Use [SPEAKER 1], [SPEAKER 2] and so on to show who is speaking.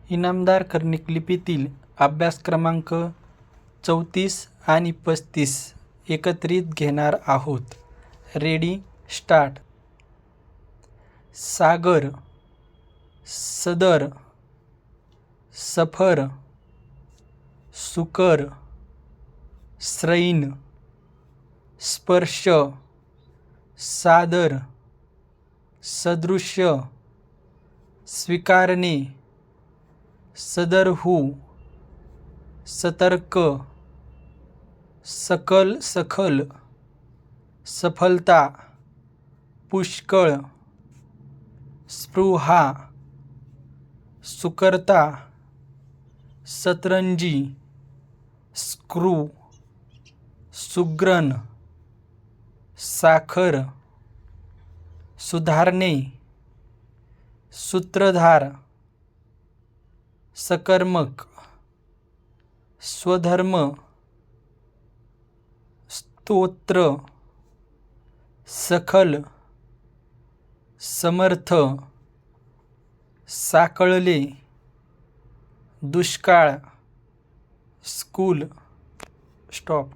[SPEAKER 1] इनामदार कर्णिक लिपीतील अभ्यास क्रमांक 34 आणि 35 एकत्रित घेणार आहोत. Ready start. सागर, सदर, सफर, सुकर, श्रैन, स्पर्श, सादर, सदृश्य, स्वीकारणे, सदरहू, सतर्क, सकल सखल, सफलता, पुष्कळ, स्पृहा, सुकर्ता, सतरंजी, स्क्रू, सुग्रण, साखर, सुधारणे, सूत्रधार, सकर्मक, स्वधर्म, स्तोत्र, सखल, समर्थ, साकळले, दुष्काळ, स्कूल. स्टॉप.